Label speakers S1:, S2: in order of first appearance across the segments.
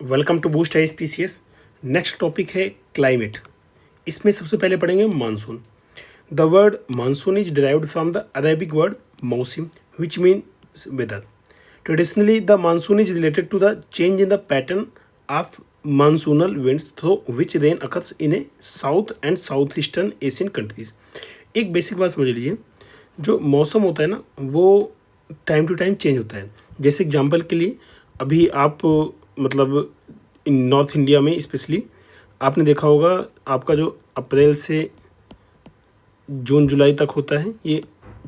S1: Welcome to Boost ISPCS. Next topic है climate. इसमें सबसे पहले पढ़ेंगे monsoon. The word monsoon is derived from the Arabic word mausam which means weather. Traditionally the monsoon is related to the change in the pattern of monsoonal winds through which rain occurs in a south and south eastern Asian countries. एक basic बात समझ लीजिए, जो मौसम होता है ना वो टाइम टू टाइम चेंज होता है। जैसे एग्जांपल के लिए अभी आप मतलब इन नॉर्थ इंडिया में स्पेशली आपने देखा होगा, आपका जो अप्रैल से जून जुलाई तक होता है ये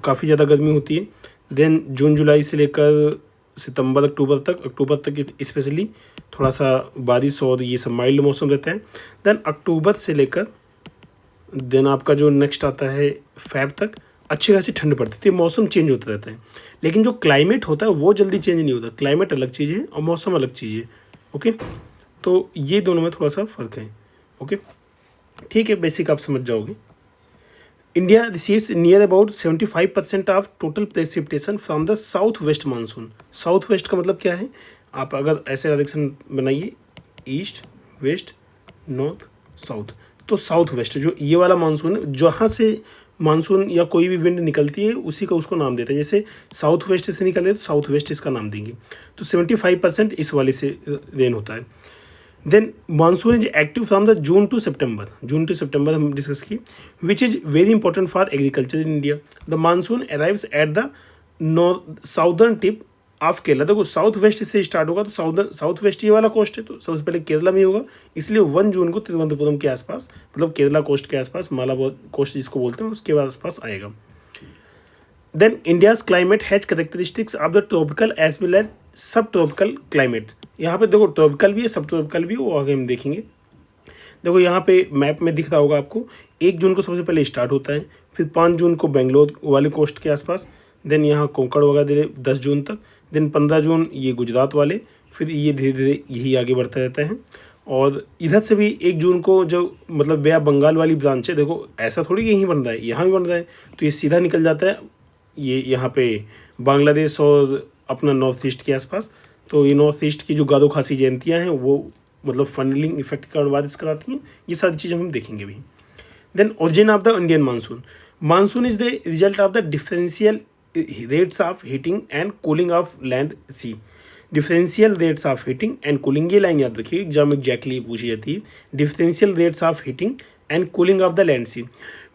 S1: काफ़ी ज़्यादा गर्मी होती है। देन जून जुलाई से लेकर सितंबर अक्टूबर तक स्पेशली थोड़ा सा बारिश और ये सब माइल्ड मौसम रहता है। देन अक्टूबर से लेकर देन आपका जो नेक्स्ट आता है फेब तक अच्छी खासी ठंड पड़ती थी, मौसम चेंज होता रहता है। लेकिन जो क्लाइमेट होता है वो जल्दी चेंज नहीं होता। क्लाइमेट अलग चीज़ है और मौसम अलग चीज़ है। ओके, तो ये दोनों में थोड़ा सा फ़र्क है। ओके, ठीक है, बेसिक आप समझ जाओगे। India receives near about 75% of total precipitation from the south west monsoon. South west का मतलब क्या है, आप अगर ऐसे डायरेक्शन बनाइए ईस्ट वेस्ट नॉर्थ साउथ, तो साउथ वेस्ट जो ये वाला मानसून है, जहाँ से मानसून या कोई भी विंड निकलती है उसी का उसको नाम देते हैं। जैसे साउथ वेस्ट से निकल रहे तो साउथ वेस्ट इसका नाम देंगे। तो 75% इस वाले से रेन होता है। Then monsoon is active from the June to September हम डिस्कस की, which is very important for agriculture in India. The monsoon arrives at the southern tip of Kerala. देखो साउथ वेस्ट से स्टार्ट होगा तो साउथ वेस्ट ये वाला coast है, तो सबसे पहले केरला में होगा। इसलिए 1 जून को तिरुवनंतपुरम के आसपास, मतलब केरला कोस्ट के आसपास, मालाबार कोस्ट जिसको बोलते हैं उसके आसपास आएगा। Then India's climate has characteristics of the tropical as well as sub tropical climate. यहाँ पे देखो ट्रॉपिकल भी है, सब ट्रॉपिकल भी है, वो आगे हम देखेंगे। देखो यहाँ पे मैप में दिख रहा होगा आपको, 1 जून को सबसे पहले स्टार्ट होता है, फिर 5 जून को बेंगलोर वाले कोस्ट के आसपास, देन यहाँ कोंकण वगैरह 10 जून तक, देन 15 जून ये गुजरात वाले, फिर ये धीरे धीरे यही आगे बढ़ता रहता है। और इधर से भी 1 जून को जो मतलब बे ऑफ बंगाल वाली ब्रांच है, देखो ऐसा थोड़ी यहीं बन रहा है, यहाँ भी बन रहा है, तो ये सीधा निकल जाता है ये यहाँ पे बांग्लादेश और अपना नॉर्थ ईस्ट के आसपास। तो ये नॉर्थ ईस्ट की जो गारो खासी जयंतियाँ हैं वो मतलब फनलिंग इफेक्ट का बारिश कराती हैं। ये सारी चीज़ें हम देखेंगे भी। Then origin of the Indian monsoon is the result of the differential rates of heating and cooling of land sea. Differential rates of heating and cooling, ये लाइन याद रखिए, एग्जाम एग्जैक्टली पूछी जाती है। Differential rates of heating and cooling of the land sea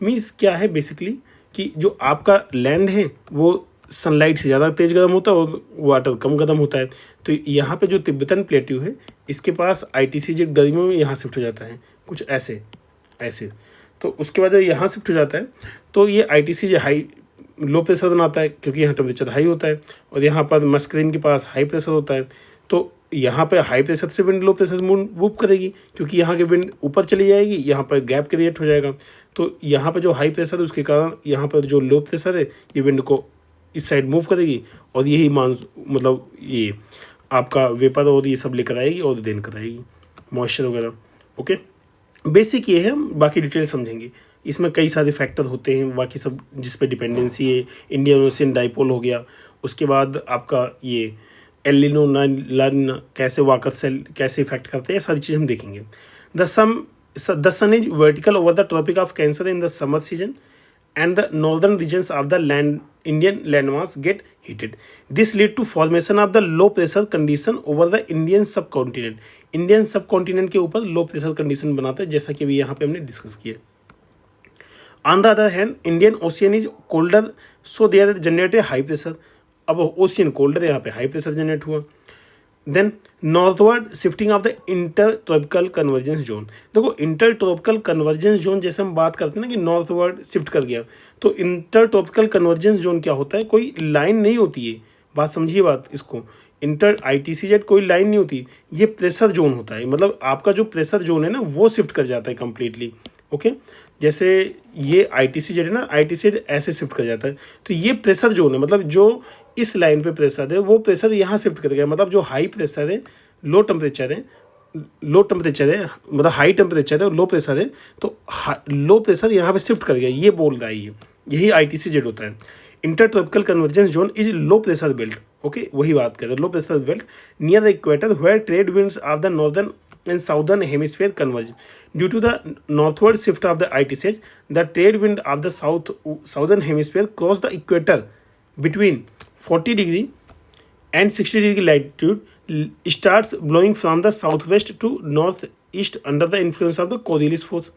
S1: means क्या है basically कि जो आपका लैंड है वो सनलाइट से ज़्यादा तेज़ गर्म होता है और वाटर कम गर्म होता है। तो यहाँ पे जो तिब्बतन प्लेट्यू है इसके पास ITCZ गर्मियों में यहाँ शिफ्ट हो जाता है, कुछ ऐसे ऐसे। तो उसके बाद जब यहाँ शिफ्ट हो जाता है तो ये ITCZ हाई लो प्रेशर बनाता है, क्योंकि यहाँ टेम्परेचर हाई होता है, और यहाँ पर मस्करीन के पास हाई प्रेशर होता है। तो यहाँ पर हाई प्रेशर से विंड लो प्रेशर मूव करेगी, क्योंकि यहाँ की विंड ऊपर चली जाएगी, यहाँ पर गैप क्रिएट हो जाएगा। तो यहाँ पर जो हाई प्रेशर है उसके कारण यहाँ पर जो लो प्रेशर है ये विंड को इस साइड मूव करेगी, और यही मतलब ये आपका वेपर और ये सब लेकर आएगी और देन कराएगी मॉइस्चर वगैरह। ओके, बेसिक ये है, हम बाकी डिटेल समझेंगे। इसमें कई सारे फैक्टर होते हैं बाकी सब जिस पे डिपेंडेंसी है। इंडियन ओशियन डाइपोल हो गया, उसके बाद आपका ये एल नीनो ला नीना कैसे वाकर सेल कैसे इफेक्ट करते हैं, सारी चीज़ हम देखेंगे। The sun is vertical over the tropic of cancer in the summer season and the northern regions of the Indian landmass get heated. This lead to formation of the low pressure condition over the Indian subcontinent. Indian subcontinent के ऊपर low pressure condition बनाता है, जैसा कि अभी यहाँ पे हमने डिस्कस किया। On the other hand, Indian Ocean is colder, so there generate a high pressure. अब ओशियन कोल्डर है, यहाँ पे हाई प्रेशर जनरेट हुआ। Then northward shifting of the inter tropical convergence zone. देखो इंटर ट्रॉपिकल कन्वर्जेंस जोन जैसे हम बात करते हैं ना कि नॉर्थवर्ड शिफ्ट कर गया, तो इंटर ट्रॉपिकल कन्वर्जेंस जोन क्या होता है, कोई लाइन नहीं होती है, बात समझिए बात इसको। इंटर ITCZ कोई लाइन नहीं होती, ये प्रेशर जोन होता है, मतलब आपका जो प्रेशर जोन है ना वो शिफ्ट कर जाता है कम्प्लीटली। ओके, जैसे ये ITCZ है ना, ITCZ ऐसे शिफ्ट कर जाता है, तो ये प्रेशर जोन है, मतलब जो इस लाइन पे प्रेशर है वो प्रेशर यहाँ शिफ्ट कर गया। मतलब जो हाई प्रेशर है लो टेम्परेचर है मतलब हाई टेम्परेचर है और लो प्रेशर है, तो लो प्रेशर यहाँ पे शिफ्ट कर गया, ये बोल रहा है ये, यही ITCZ होता है। Inter tropical convergence zone is low pressure belt. Okay वही बात कर रहे हैं, low pressure belt near the equator where trade winds of the northern and southern hemisphere converge. Due to the northward shift of the ITC, the trade wind of the southern hemisphere cross the equator between 40 degree and 60 degree latitude starts blowing from the southwest to northeast under the influence of the Coriolis force.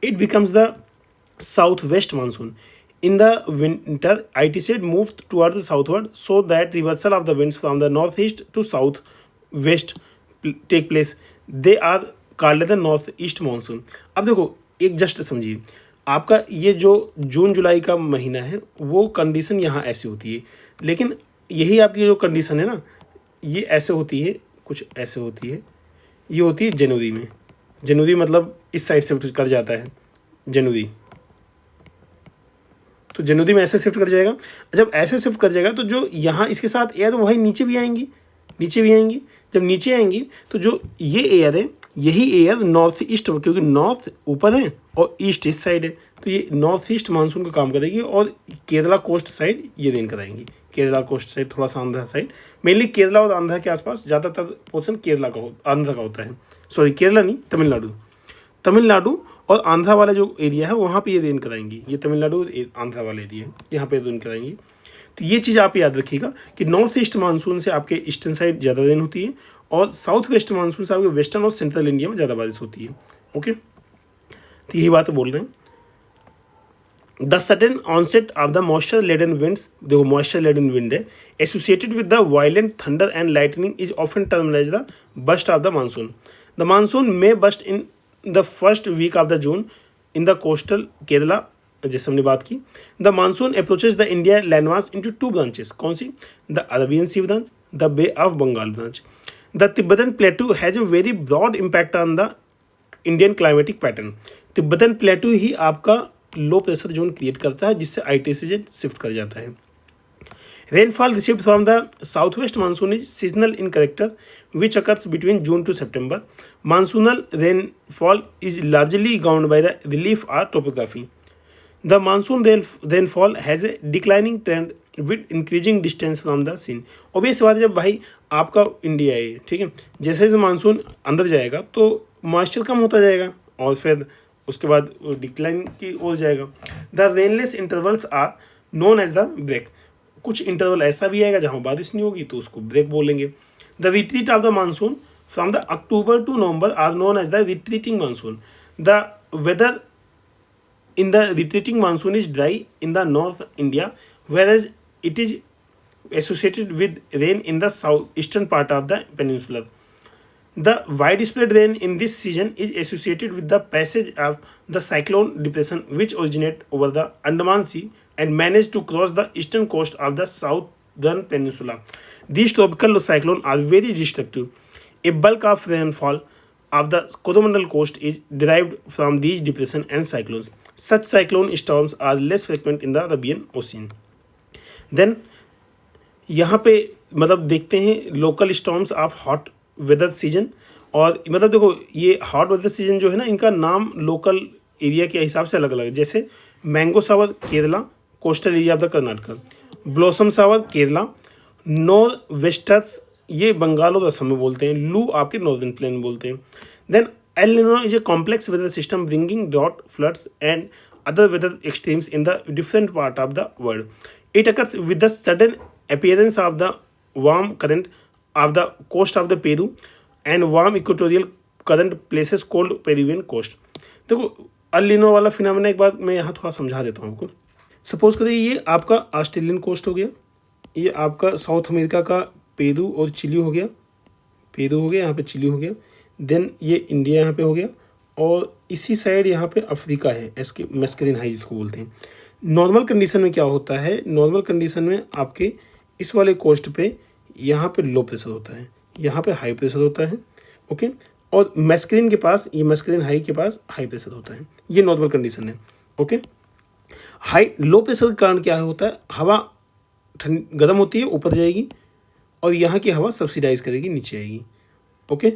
S1: It becomes the southwest monsoon. In the winter, ITC moves towards the southward so that reversal of the winds from the northeast to southwest take place. They are called the north east monsoon. अब देखो एक just समझिए, आपका ये जो जून जुलाई का महीना है वो कंडीशन यहाँ ऐसी होती है, लेकिन यही आपकी जो कंडीशन है ना ये ऐसे होती है, कुछ ऐसे होती है, ये होती है जनवरी में. जनवरी मतलब इस साइड शिफ्ट कर जाता है जनवरी, तो जनवरी में ऐसे शिफ्ट कर जाएगा. जब ऐसे शिफ्ट कर जाएगा तो जो यहाँ इसके साथ एयर वही नीचे भी आएंगी, नीचे भी आएंगी. जब नीचे आएंगी तो जो ये एयर है यही एयर नॉर्थ ईस्ट, क्योंकि नॉर्थ ऊपर है और ईस्ट इस साइड है, तो ये नॉर्थ ईस्ट मानसून का काम करेगी और केरला कोस्ट साइड ये रेन कराएंगी. केरला कोस्ट साइड, थोड़ा सा आंध्रा साइड, मेनली केरला और आंध्रा के आसपास ज़्यादातर पोर्शन केरला का आंध्रा का होता है. सॉरी केरला नहीं, तमिलनाडु और आंध्रा वाला जो एरिया है वहाँ पे ये रेन कराएंगी. ये तमिलनाडु आंध्रा वाला एरिया है, यहाँ पे रेन कराएंगी. तो ये चीज़ आप याद रखिएगा कि नॉर्थ ईस्ट मानसून से आपके ईस्टर्न साइड ज़्यादा रेन होती है और साउथ वेस्ट मानसून से आपके वेस्टर्न और सेंट्रल इंडिया में ज़्यादा बारिश होती है. ओके, तो यही बात बोल रहे हैं. The sudden onset of the moisture laden winds, देखो मॉइस्चर लेडन विंड है, associated with the violent thunder and lightning is often termed as the burst of the monsoon. The monsoon may burst in the first week of the June in the coastal Kerala, जैसे हमने बात की. The monsoon approaches the India landmass into two branches. कौन सी? The Arabian sea branch, the bay of Bengal branch. The Tibetan plateau has a very broad impact on the Indian climatic pattern. Tibetan plateau ही आपका low pressure zone create करता है जिससे ITC shift कर जाता है. Rainfall received from the southwest monsoon is seasonal in character, which occurs between June to September. Monsoonal rainfall is largely governed by the relief or topography. The monsoon rainfall has a declining trend with increasing distance from the scene. Obvious बात है, जब भाई आपका India है, ठीक है, जैसे जैसे मानसून अंदर जाएगा तो मॉइस्चर कम होता जाएगा और फिर उसके बाद डिक्लाइन की ओर जाएगा. The rainless intervals are known as the break. कुछ इंटरवल ऐसा भी आएगा जहाँ बारिश नहीं होगी तो उसको ब्रेक बोलेंगे. The retreat of the monsoon from the October to November are known as the retreating monsoon. The weather in the retreating monsoon is dry in the North India, whereas it is associated with rain in the southeastern part of the peninsula. The widespread rain in this season is associated with the passage of the cyclone depression which originate over the Andaman Sea and manage to cross the eastern coast of the southern peninsula. These tropical cyclones are very destructive. A bulk of rainfall of the Coromandel coast is derived from these depression and cyclones. Such cyclone storms are less frequent in the Arabian Ocean. Then यहाँ पे मतलब देखते हैं local storms of hot weather season. और मतलब देखो ये hot weather season जो है ना, इनका नाम लोकल एरिया के हिसाब से अलग अलग है. जैसे mango shower Kerala, coastal area of the Karnataka. Blossom shower Kerala. North westers ये बंगाल और असम में बोलते हैं. लू आपके नॉर्दर्न प्लेन में बोलते हैं. Then El Nino is a complex weather system bringing drought, floods and other weather extremes in the different part of the world. It occurs with the sudden appearance of the warm current of the coast of the Peru and warm equatorial current places called Peruvian coast. देखो El Nino वाला phenomena एक बार मैं यहाँ थोड़ा समझा देता हूँ आपको. सपोज करिए ये आपका ऑस्ट्रेलियन कोस्ट हो गया, ये आपका साउथ अमेरिका का पेरू और चिली हो गया, पेरू हो गया, यहाँ पे चिली हो गया. देन ये इंडिया यहाँ पे हो गया और इसी साइड यहाँ पे अफ्रीका है, इसके मैस्करीन हाई जिसको बोलते हैं. नॉर्मल कंडीशन में क्या होता है, नॉर्मल कंडीशन में आपके इस वाले कोस्ट पे यहाँ पे लो प्रेशर होता है, यहाँ पे हाई प्रेशर होता है. ओके, और मैस्करीन के पास, ये मैस्करीन हाई के पास हाई प्रेशर होता है. ये नॉर्मल कंडीशन है. ओके, हाई लो प्रेशर के कारण क्या होता है, हवा गर्म होती है ऊपर जाएगी और यहाँ की हवा सब्सिडाइज करेगी नीचे आएगी. ओके,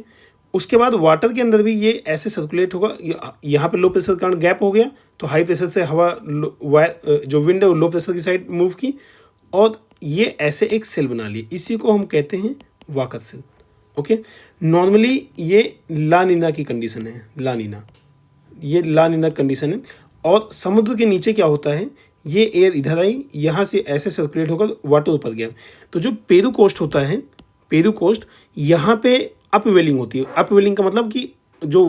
S1: उसके बाद वाटर के अंदर भी ये ऐसे सर्कुलेट होगा. यहाँ पे लो प्रेशर के कारण गैप हो गया तो हाई प्रेशर से हवा जो विंड है वो लो प्रेशर की साइड मूव की और ये ऐसे एक सेल बना लिए, इसी को हम कहते हैं वाकर सेल। ओके, नॉर्मली ये ला नीना की कंडीशन है, ला नीना, ये ला नीना कंडीशन है। और समुद्र के नीचे क्या होता है, ये एयर इधर आई, यहाँ से ऐसे सर्कुलेट होकर वाटर ऊपर गया। तो जो पेरू कोस्ट होता है, पेरू कोस्ट, यहाँ पे अप वेलिंग होती है। अप वेलिंग का मतलब कि जो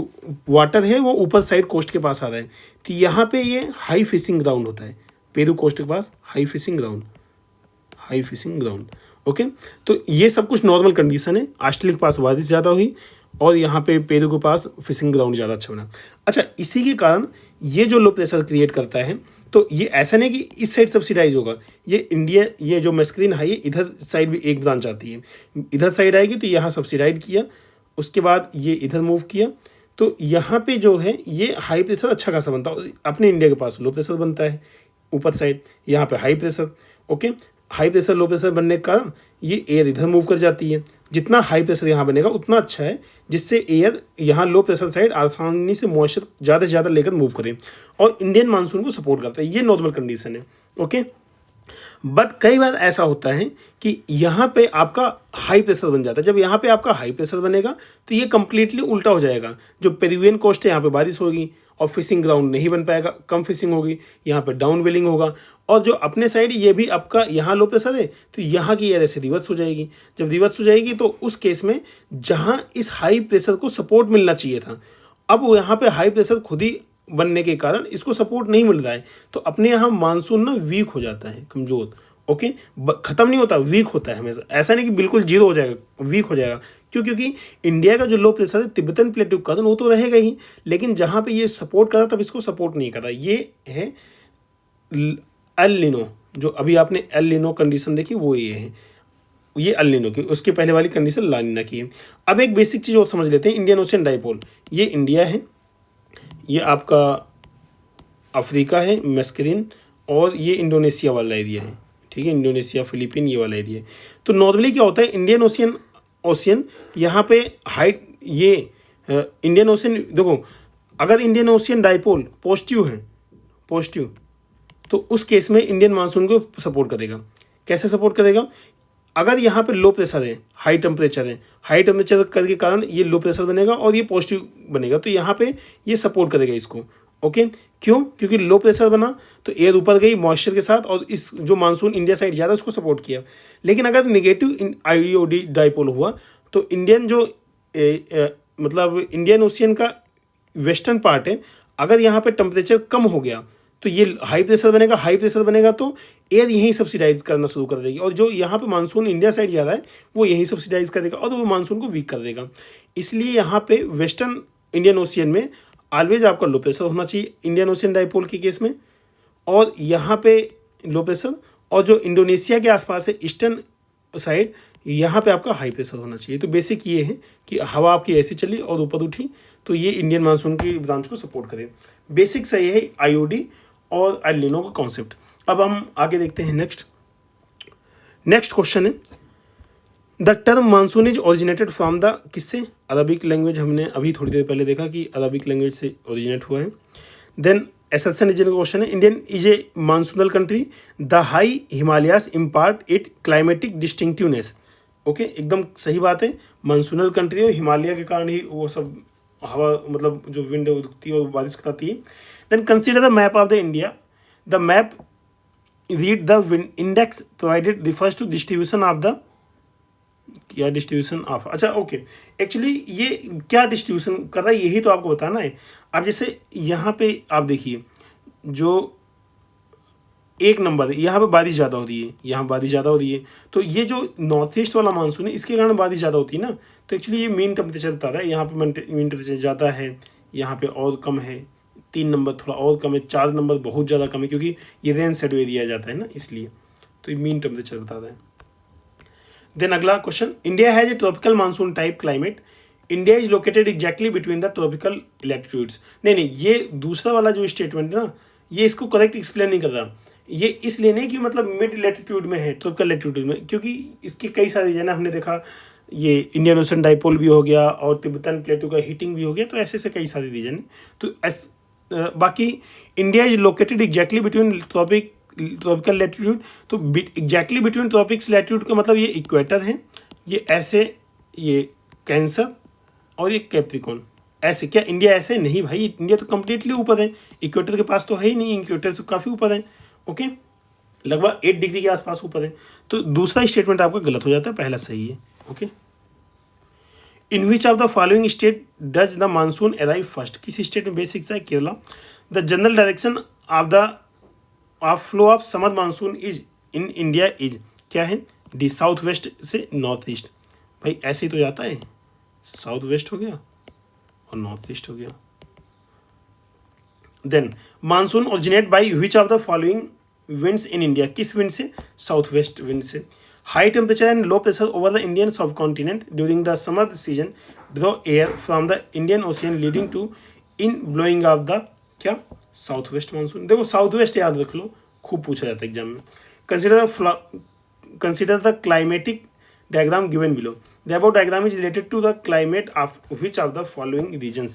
S1: वाटर है वो ऊपर साइड कोस्ट के पास आ रहा है, तो यहाँ पे ये हाई फिशिंग ग्राउंड होता है। पेरू कोस्ट के पास high fishing ground, high fishing ground. Okay, तो ये सब कुछ नॉर्मल कंडीशन है। ऑस्ट्रेलिया के पास बारिश ज़्यादा हुई और यहाँ पे पेरू के पास फिशिंग ग्राउंड ज़्यादा अच्छा बना। अच्छा, इसी के कारण ये जो लो प्रेशर क्रिएट करता है, तो ये ऐसा नहीं कि इस साइड सब्सिडाइज होगा। ये इंडिया, ये जो मस्करीन हाई है, इधर साइड भी एक ब्रांच आती है, इधर साइड आएगी तो यहाँ सब्सिडाइज किया, उसके बाद ये इधर मूव किया, तो यहाँ पे जो है ये हाई प्रेशर अच्छा खासा बनता है। अपने इंडिया के पास लो प्रेशर बनता है ऊपर साइड, यहाँ पे high pressure. Okay, high pressure low pressure बनने के कारण ये एयर इधर मूव कर जाती है। जितना हाई प्रेशर यहाँ बनेगा उतना अच्छा है, जिससे एयर यहाँ लो प्रेशर साइड आसानी से मॉइस्चर ज़्यादा से ज़्यादा लेकर मूव करे और इंडियन मानसून को सपोर्ट करता है। ये नॉर्मल कंडीशन है। ओके, बट कई बार ऐसा होता है कि यहाँ पे आपका हाई प्रेशर बन जाता है। जब यहाँ पे आपका हाई प्रेशर बनेगा तो ये कम्प्लीटली उल्टा हो जाएगा। जो पेरिवियन कोस्ट है यहाँ पे बारिश होगी और फिशिंग ग्राउंड नहीं बन पाएगा, कम फिशिंग होगी, यहाँ पे डाउन वेलिंग होगा। और जो अपने साइड ये भी आपका यहाँ लो प्रेशर है, तो यहाँ की एयर ऐसे रिवर्स हो जाएगी। जब रिवर्स हो जाएगी तो उस केस में जहाँ इस हाई प्रेशर को सपोर्ट मिलना चाहिए था, अब वो यहाँ पे हाई प्रेशर खुद ही बनने के कारण इसको सपोर्ट नहीं मिल रहा है, तो अपने यहाँ मानसून ना वीक हो जाता है, कमज़ोर। ओके, ख़त्म नहीं होता, वीक होता है हमेशा। ऐसा नहीं कि बिल्कुल जीरो हो जाएगा, वीक हो जाएगा। क्यों? क्योंकि इंडिया का जो लो प्रेशर है तिब्बतन प्लेटू का, वो तो रहेगा ही, लेकिन जहाँ पे ये सपोर्ट कर रहा तब इसको सपोर्ट नहीं कर रहा। ये है एल नीनो, जो अभी आपने एल नीनो कंडीशन देखी वो ये है, ये एल नीनो की। उसके पहले वाली कंडीशन ला नीना की है। अब एक बेसिक चीज़ और समझ लेते हैं, इंडियन ओशियन डाइपोल। ये इंडिया है, ये आपका अफ्रीका है मस्करीन, और ये इंडोनेशिया वाला एरिया है। ठीक है, इंडोनेशिया, फिलीपीन, ये वाला एरिया है। तो नॉर्मली क्या होता है, इंडियन ओशियन यहाँ पे हाइट, ये इंडियन ओशियन देखो, अगर इंडियन ओशियन डाइपोल पॉजिटिव है, पॉजिटिव, तो उस केस में इंडियन मानसून को सपोर्ट करेगा। कैसे सपोर्ट करेगा? अगर यहाँ पे लो प्रेशर है, हाई टेम्परेचर है, हाई टेम्परेचर के कारण ये लो प्रेशर बनेगा और ये पॉजिटिव बनेगा, तो यहाँ पे ये सपोर्ट करेगा इसको। ओके, क्यों? क्योंकि लो प्रेशर बना तो एयर ऊपर गई मॉइस्चर के साथ, और इस जो मानसून इंडिया साइड ज़्यादा उसको सपोर्ट किया। लेकिन अगर निगेटिव आईओडी डाइपोल हुआ तो इंडियन जो मतलब इंडियन ओशियन का वेस्टर्न पार्ट है, अगर यहाँ पे टेम्परेचर कम हो गया तो ये हाई प्रेशर बनेगा। हाई प्रेशर बनेगा तो एयर यहीं सब्सिडाइज करना शुरू कर देगी, और जो यहाँ पे मानसून इंडिया साइड ज़्यादा है वो यहीं सब्सिडाइज करेगा और वो मानसून को वीक कर देगा। इसलिए यहाँ पे वेस्टर्न इंडियन ओशियन में ऑलवेज आपका लो प्रेशर होना चाहिए इंडियन ओशियन डाइपोल के केस में, और यहाँ पे लो प्रेशर, और जो इंडोनेशिया के आसपास है ईस्टर्न साइड, यहाँ पे आपका हाई प्रेशर होना चाहिए। तो बेसिक ये है कि हवा आपकी ऐसी चली और ऊपर उठी तो ये इंडियन मानसून की ब्रांच को सपोर्ट करे। बेसिक सही है आईओडी और एल नीनो का कॉन्सेप्ट। अब हम आगे देखते हैं नेक्स्ट क्वेश्चन है, the term monsoon is originated from the, किससे? Arabic language. हमने अभी थोड़ी देर पहले देखा कि अरबिक लैंग्वेज से ओरिजिनेट हुआ है। देन एसर्शन रीजन का क्वेश्चन है, Indian is a monsoonal country, the high Himalayas impart it climatic distinctiveness. Okay, एकदम सही बात है, मानसूनल कंट्री है, हिमालय के कारण ही वो सब हवा, मतलब जो विंड उठती है और बारिश कराती है। Then consider the map of the India, the map read the wind index provided refers to distribution of the, क्या डिस्ट्रीब्यूशन ऑफ, अच्छा ओके, एक्चुअली ये क्या डिस्ट्रीब्यूशन कर रहा है यही तो आपको बताना है। अब जैसे यहाँ पे आप देखिए, जो एक नंबर है, यहाँ पे बारिश ज़्यादा हो रही है, यहाँ बारिश ज़्यादा हो रही है, तो ये जो नॉर्थ ईस्ट वाला मानसून है इसके कारण बारिश ज़्यादा होती है ना। तो एक्चुअली ये मीन टेम्परेचर बता रहा है, यहाँ पे मीन टेम्परेचर ज़्यादा है, यहाँ पे और कम है, 3 नंबर थोड़ा और कम है, 4 नंबर बहुत ज़्यादा कम है, क्योंकि ये रेन शेडो एरिया जाता है ना, इसलिए। तो ये मीन टेम्परेचर बता रहा है। देन अगला question, India has a tropical monsoon type climate, India is located exactly between the tropical latitudes. नहीं, ये दूसरा वाला जो स्टेटमेंट है ना, ये इसको करेक्ट एक्सप्लेन नहीं कर रहा। ये इसलिए नहीं कि मतलब मिड लैटिट्यूड में है, ट्रॉपिकल लैटिट्यूड में, क्योंकि इसके कई सारे रीजन हमने देखा, ये इंडियन ओशन डाइपोल भी हो गया और तिब्बतन प्लेटू का हीटिंग भी हो गया, तो ऐसे कई सारे रीजन है। तो बाकी India is located exactly between tropical latitude, तो एग्जैक्टली बिटवीन ट्रॉपिक्स लैटिट्यूड का मतलब ये इक्वेटर है, ये ऐसे, ये कैंसर और ये कैप्रिकॉन ऐसे। क्या इंडिया ऐसे? नहीं भाई, इंडिया तो कंप्लीटली ऊपर है, इक्वेटर के पास तो है ही नहीं, इक्वेटर से काफ़ी ऊपर है। ओके, लगभग 8 डिग्री के आसपास ऊपर है। तो दूसरा स्टेटमेंट आपका गलत हो जाता है, पहला सही है। Okay, in which of the following state does the monsoon arrive first? किस स्टेट में बेसिक है? Kerala. The general direction of the of flow of summer monsoon is in India is, क्या है? डी, साउथ वेस्ट से north east. भाई ऐसे ही तो जाता है, साउथ वेस्ट हो गया और नॉर्थ ईस्ट हो गया। Then monsoon originate by which of the following winds in India? किस विंड से? साउथ वेस्ट विंड से। High temperature and low pressure over the Indian subcontinent during the summer season draw air from the Indian ocean leading to in blowing of the, क्या? South west monsoon. देखो south west याद रख लो, खूब पूछा जाता है exam में। Consider the climatic diagram given below. The above diagram is related to the climate of which of the following regions?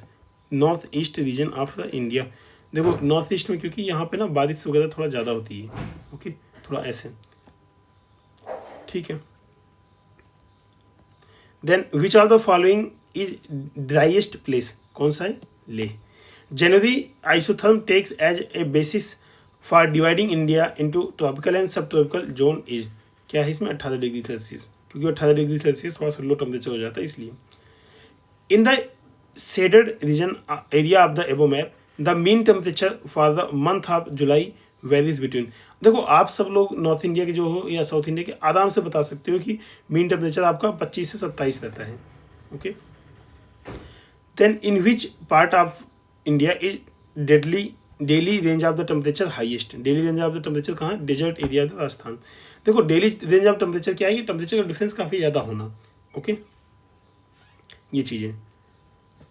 S1: North east region of the India. देखो नॉर्थ ईस्ट में क्योंकि यहाँ पे ना बारिश वगैरह थोड़ा ज़्यादा होती है। ओके, थोड़ा ऐसे, ठीक है। Then which of the following is driest place? कौन सा है? Leh. January isotherm takes as a basis for dividing India into tropical and subtropical zone is, क्या है इसमें? 18 डिग्री सेल्सियस, क्योंकि 18 डिग्री सेल्सियस थोड़ा सा लो टेम्परेचर हो जाता है इसलिए। In the shaded region area of the एबो map the mean temperature for the month of July varies between. देखो आप सब लोग नॉर्थ इंडिया के जो हो या साउथ इंडिया के आराम से बता सकते हो कि मीन टेम्परेचर आपका 25 से 27 रहता है। Okay, then in which part of India is daily range of the temperature highest? Daily range of the temperature कहाँ? Desert area Rajasthan. देखो डेली रेंज ऑफ टेम्परेचर क्या है? टेम्परेचर का डिफरेंस काफ़ी ज़्यादा होना। ओके, ये चीज़ें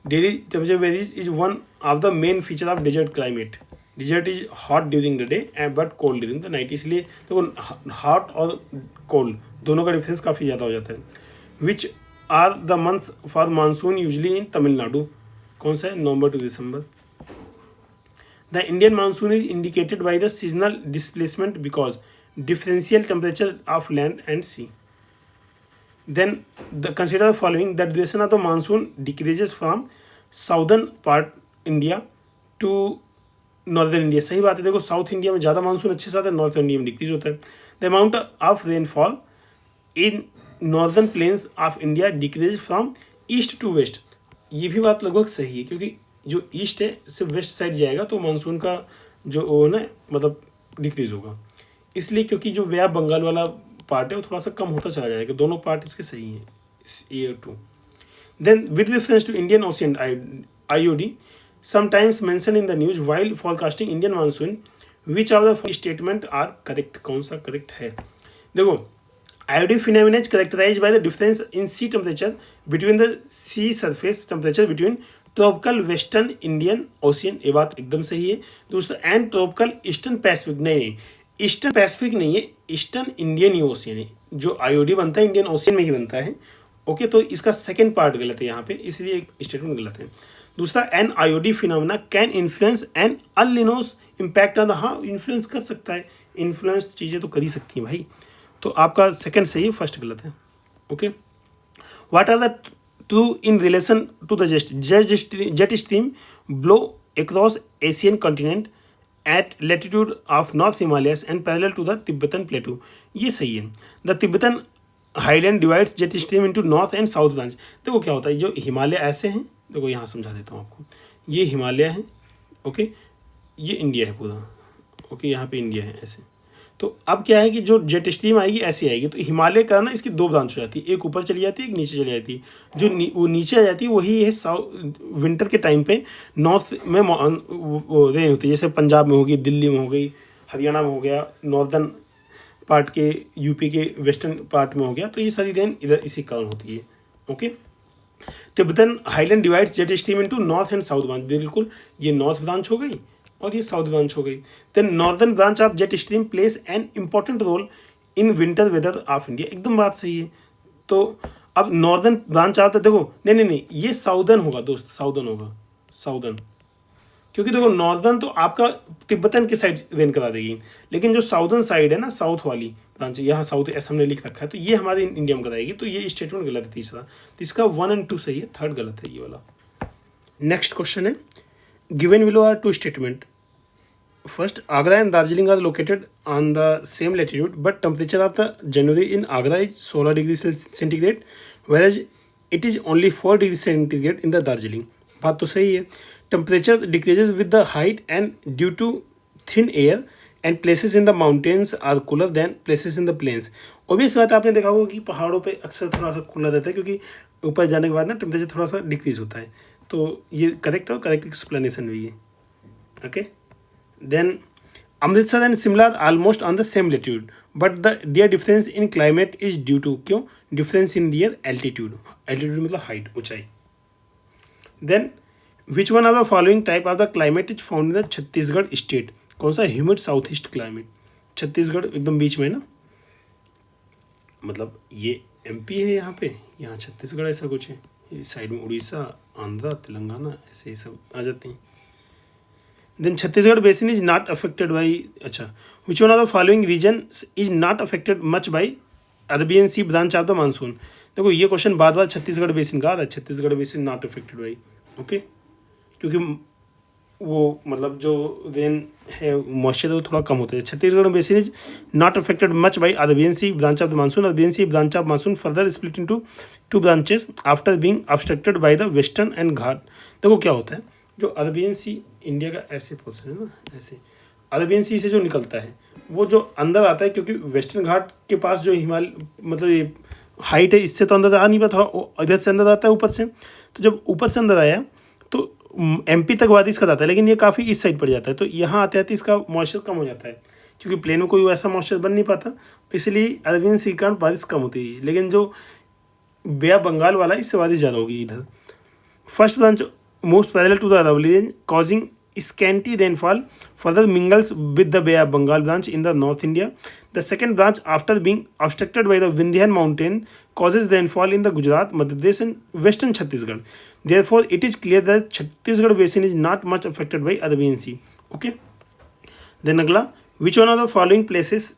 S1: daily temperature varies is one of the main feature of desert climate. Desert is hot during the day and but cold during the night. इसलिए देखो हॉट और कोल्ड दोनों का डिफरेंस काफ़ी ज़्यादा हो जाता है। Which are the months for monsoon usually in Tamil Nadu? कौन सा है? November to December. The Indian monsoon is indicated by the seasonal displacement because differential temperature of land and sea. Then consider the following: the duration of the monsoon decreases from southern part India to northern India. सही बात है। देखो south India में ज़्यादा monsoon अच्छे से आता है, नॉर्थ इंडिया में डिक्रीज होता है। The amount of rainfall in northern plains of India decrease from east to west. ये भी बात लगभग सही है, क्योंकि जो ईस्ट है सिर्फ वेस्ट साइड जाएगा तो मानसून का जो वो ना मतलब डिक्रीज होगा, इसलिए क्योंकि जो व्या बंगाल वाला पार्ट है वो थोड़ा सा कम होता चला जाएगा। दोनों पार्ट इसके सही हैं, year two. Then with reference to Indian Ocean IOD sometimes mention in the news while forecasting Indian monsoon which of the statement are correct? कौन सा करेक्ट है? देखो IOD phenomena is characterise by the difference in sea temperature between the sea surface temperature between tropical western Indian Ocean. ये बात एकदम सही है। दूसरा एंड ट्रॉपिकल ईस्टर्न पैसिफिक, नहीं ईस्टर्न पैसिफिक नहीं है, ईस्टर्न इंडियन ओशियन है। जो आईओडी बनता है इंडियन ओशियन में ही बनता है। ओके, तो इसका सेकंड पार्ट गलत है यहाँ पे, इसलिए स्टेटमेंट गलत है। दूसरा an IOD phenomena can influence an El Nino's impact on the, हाँ इन्फ्लुएंस कर सकता है, इन्फ्लुएंस चीज़ें तो कर ही सकती हैं भाई। तो आपका सेकंड सही है, फर्स्ट गलत है। Okay, what are the true in relation to the jet stream blow across Asian continent at latitude of North Himalayas and parallel to the Tibetan Plateau? ये सही है। The Tibetan highland divides jet stream into north and south branch। देखो क्या होता है, जो हिमालय ऐसे हैं, देखो यहाँ समझा देता हूँ आपको। ये हिमालय है, ओके, ये इंडिया है पूरा, ओके, यहाँ पे इंडिया है ऐसे। तो अब क्या है कि जो जेट स्ट्रीम आएगी ऐसी आएगी, तो हिमालय का ना इसकी दो ब्रांच हो जाती है, एक ऊपर चली जाती है, एक नीचे चली जाती है। जो वो नीचे आ जाती है वही है विंटर के टाइम पे नॉर्थ में रेन होती है, जैसे पंजाब में होगी, दिल्ली में हो गई, हरियाणा में हो गया, नॉर्दर्न पार्ट के यूपी के वेस्टर्न पार्ट में हो गया। तो ये सारी रेन इधर इसी कारण होती है। Okay, Tibetan highland divides jet stream into north and south branch. बिल्कुल, ये नॉर्थ ब्रांच हो गई और ये साउथ ब्रांच हो गई। Then northern branch of jet stream plays an important role in winter weather of India. एकदम बात सही है। तो अब नॉर्दर्न ब्रांच आता है, देखो नहीं, ये साउदर्न होगा दोस्त, साउदर्न होगा, साउदर्न क्योंकि देखो नॉर्दर्न तो आपका तिब्बतन की साइड रेन करा देगी, लेकिन जो साउदर्न साइड है ना, साउथ वाली ब्रांच, यहाँ साउथ ऐसा हमने लिख रखा है, तो ये हमारे इंडिया में कराएगी। तो ये स्टेटमेंट गलत है तीसरा, तो इसका 1 और 2 सही है, थर्ड गलत है ये वाला। नेक्स्ट क्वेश्चन है, given below are two statement. First, Agra and Darjeeling are located on the same latitude, but temperature of the January in Agra is 16 degree centigrade, whereas it is only 4 degree centigrade in the Darjeeling. बात तो सही है। Temperature decreases with the height and due to thin air and places in the mountains are cooler than places in the plains. Obvious बात आपने देखा होगा कि पहाड़ों पे अक्सर थोड़ा सा कूलर रहता है, क्योंकि ऊपर जाने के बाद ना टेम्परेचर थोड़ा सा डिक्रीज होता है। तो ये करेक्ट और करेक्ट एक्सप्लेनेशन भी है। Okay, then Amritsar and Shimla are almost on the same latitude, but their difference in climate is due to, क्यों? Difference in their altitude. Altitude मतलब हाइट, ऊंचाई। Then which one of the following type of the climate is found in the Chhattisgarh state? कौन सा? Humid south east climate. Chhattisgarh एकदम बीच में है ना, मतलब ये एमपी है यहाँ पे, यहाँ छत्तीसगढ़ ऐसा कुछ है, ये साइड में उड़ीसा, आंध्र, तेलंगाना, ऐसे ही सब आ जाते हैं। Then Chhattisgarh basin is not affected by, अच्छा, which one of the following region is not affected much by Arabian sea branch of the monsoon? देखो ये क्वेश्चन बाद बार छत्तीसगढ़ बेसिन का आता है, Chhattisgarh basin not affected by, okay, क्योंकि वो मतलब जो रेन है मॉइस्चर वो थोड़ा कम होता है। Chhattisgarh basin is not affected much by Arabian sea branch of the monsoon. Arabian sea branch of monsoon further split into 2 branches after being obstructed by the western and ghat. देखो क्या होता है, जो अरबियन सी इंडिया का ऐसे पोर्शन है ना, ऐसे अरबियन सी से जो निकलता है वो जो अंदर आता है, क्योंकि वेस्टर्न घाट के पास जो हिमालय मतलब ये हाइट है, इससे तो अंदर आ नहीं पाता, थोड़ा इधर से अंदर आता है ऊपर से। तो जब ऊपर से अंदर आया तो एमपी तक बारिश का जाता है, लेकिन ये काफ़ी इस साइड पड़ जाता है, तो यहाँ आते आते इसका मॉइस्चर कम हो जाता है, क्योंकि प्लेन में कोई वैसा मॉइस्चर बन नहीं पाता, इसलिए अरबियन सी का बारिश कम होती है। लेकिन जो बे ऑफ बंगाल वाला इससे बारिश ज़्यादा होगी इधर। First branch most parallel to the Aravali range causing scanty rainfall further mingles with the Bay of Bengal branch in the North India. The second branch, after being obstructed by the Vindhyan mountain, causes rainfall in the Gujarat, Madhya Pradesh and western Chhattisgarh. Therefore, it is clear that Chhattisgarh basin is not much affected by Arabian Sea. Okay. Then अगला, which one of the following places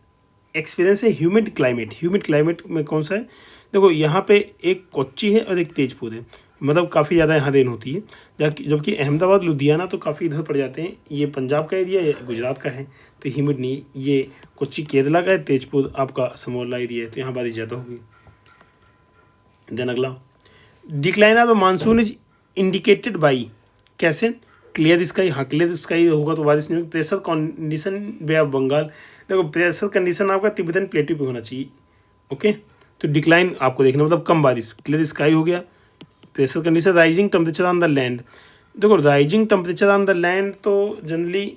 S1: experience a humid climate? Humid climate में कौन सा है? देखो यहाँ पे एक कोच्चि है और एक तेजपुर है, मतलब काफ़ी ज़्यादा यहाँ रेन होती है, जबकि अहमदाबाद लुधियाना तो काफ़ी इधर पड़ जाते हैं। ये पंजाब का एरिया है, गुजरात का है, तो ह्यूमिड नहीं। ये कोच्चि केरला का है, तेजपुर आपका असम वाला एरिया है, तो यहाँ बारिश ज़्यादा होगी। देन अगला, decline of the monsoon is indicated by, कैसे? क्लियर स्काई, हाँ क्लियर स्काई होगा तो बारिश नहीं होगी। Pressure condition bay of Bengal, देखो प्रेशर कंडीशन आपका तिब्बतन प्लेटू पे होना चाहिए, ओके। तो डिक्लाइन आपको देखना मतलब कम बारिश, क्लियर स्काई हो गया। Pressure condition, rising temperature on the land, देखो rising temperature on the land तो जनरली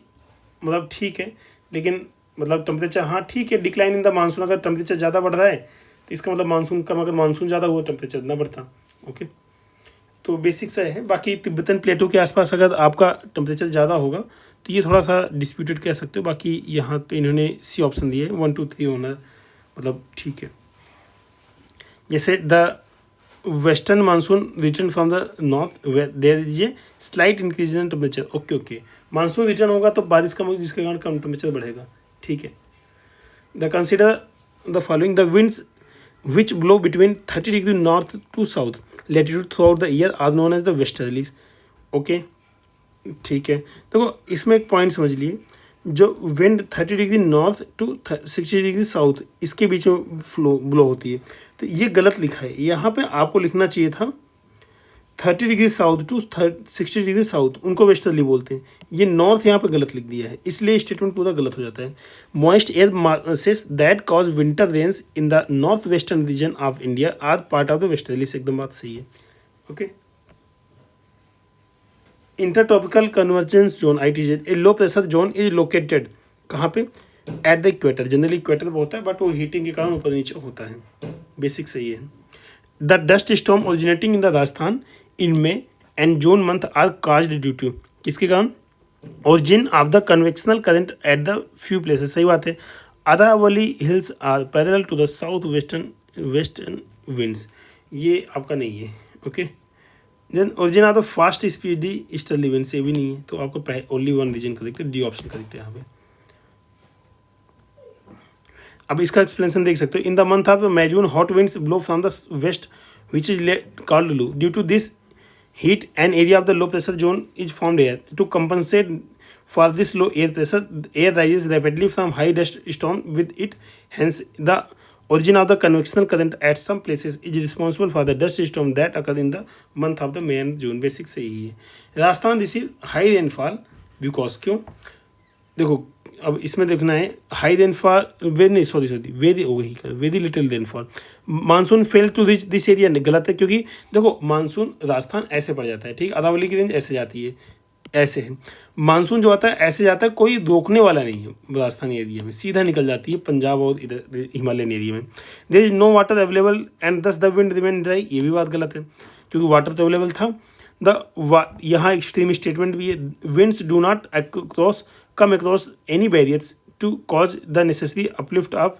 S1: मतलब ठीक है, लेकिन मतलब टेम्परेचर हाँ ठीक है। डिक्लाइन इन द मानसून, अगर टेम्परेचर ज़्यादा बढ़ रहा है तो इसका मतलब मानसून कम, अगर मानसून ज़्यादा हुआ टेम्परेचर ना बढ़ता, ओके। तो बेसिक सा है। बाकी तिब्बतन प्लेटो के आसपास अगर आपका टेम्परेचर ज़्यादा होगा तो ये थोड़ा सा डिस्प्यूटेड कह सकते हो। बाकी यहाँ पे इन्होंने सी ऑप्शन दिए 1 2 3 होना मतलब ठीक है। जैसे the western monsoon return from the north there is a slight increase in temperature, okay okay. Monsoon return होगा तो बारिश कम होगी, जिसके कारण कम टेम्परेचर बढ़ेगा, ठीक है। The consider the following, the winds which blow between 30 degree north to south latitude throughout the year are known as the westerlies, okay ठीक है। देखो इसमें एक पॉइंट समझ लिए, जो wind 30 degree north to 60 degree south इसके बीच में ब्लो होती है, तो ये गलत लिखा है। यहाँ पे आपको लिखना चाहिए था 30 degree south to 60 degree south, उनको वेस्टर्ली बोलते हैं। ये नॉर्थ यहाँ पे गलत लिख दिया है, इसलिए स्टेटमेंट पूरा गलत हो जाता है। Moist air masses that cause winter rains in the north western region of India are part of the westerly, से एकदम बात सही है, okay. Intertropical convergence zone ITZ, a low pressure zone is located कहाँ पे? At the equator. Generally equator पर होता है, बट वो हीटिंग के कारण ऊपर नीचे होता है, बेसिक सही है। The dust storm originating in the Rajasthan in May and June month are caused due to, किसके कारण? Origin of the convectional current at the few places, सही बात है। Aravali hills are parallel to the south western winds, ये आपका नहीं है, okay. Then origin of the fast speedy easterly wind से भी नहीं है, तो आपको ओनली वन रीजन करेक्ट है, डी ऑप्शन करेक्ट है यहाँ पे। अब इसका एक्सप्लेनेशन देख सकते हो। In the month of May June hot winds blow from the west which is called loo. Due to this heat an area of the low pressure zone is formed here. To compensate for this low air pressure, air rises rapidly from high dust storm with it. Hence, the origin of the convectional current at some places is responsible for the dust storm that occur in the month of the May and June. Basic सही है। Rajasthan this is high rainfall because क्यों देखो, अब इसमें देखना है high rainfall very little rainfall. Monsoon fail to reach this area गलत है, क्योंकि देखो मानसून राजस्थान ऐसे पड़ जाता है, ठीक, अरावली की रेंज ऐसे जाती है, ऐसे है मानसून जो आता है ऐसे जाता है, कोई रोकने वाला नहीं है राजस्थान एरिया में, सीधा निकल जाती है पंजाब और इधर हिमालयन एरिया में। There is no water available and thus the wind remain dry, ये भी बात गलत है, क्योंकि वाटर तो अवेलेबल था। यहाँ एक्सट्रीम स्टेटमेंट भी है, winds do not come across any barriers to cause the necessary uplift of,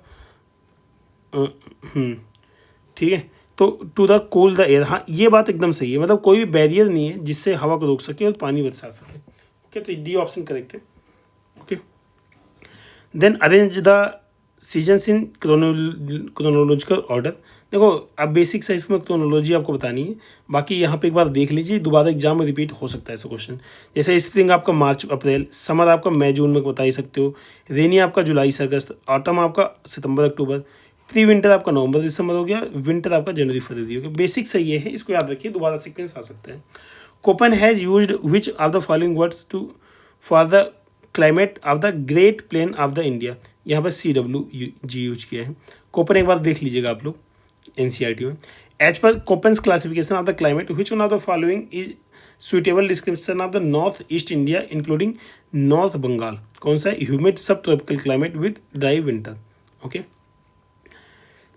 S1: ठीक है, तो to the cool the air, हाँ ये बात एकदम सही है, मतलब कोई भी बैरियर नहीं है जिससे हवा को रोक सके और पानी बरसा सके। ओके, तो डी ऑप्शन करेक्ट है। Okay, then arrange the seasons in chronological order. देखो अब बेसिक है, इसमें क्रोनोलॉजी आपको बतानी है, बाकी यहाँ पे एक बार देख लीजिए, दोबारा एग्जाम में रिपीट हो सकता है ऐसा क्वेश्चन। जैसे स्प्रिंग आपका मार्च अप्रैल, समर आपका मई जून में बता ही सकते हो, रेनी आपका जुलाई से अगस्त, ऑटम आपका सितंबर अक्टूबर, प्री विंटर आपका नवंबर दिसंबर हो गया, विंटर आपका जनवरी फरवरी हो गया। बेसिक सही है, इसको याद रखिए, दोबारा सीक्वेंस आ सकता है। Koppen has used which of the following words to for the climate of the great plain of the India, यहाँ पर CWG यूज किया है। कोपन एक बार देख लीजिएगा आप लोग NCERT में। एज पर Koppen's classification of the climate which one of the following is suitable description of the north east India including north Bengal, कौन सा है, humid sub tropical climate with dry winter. Okay,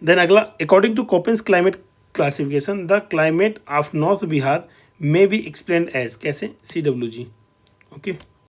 S1: then अगला, according to Koppen's climate classification the climate of north Bihar may be explained as, कैसे, CWG। Okay.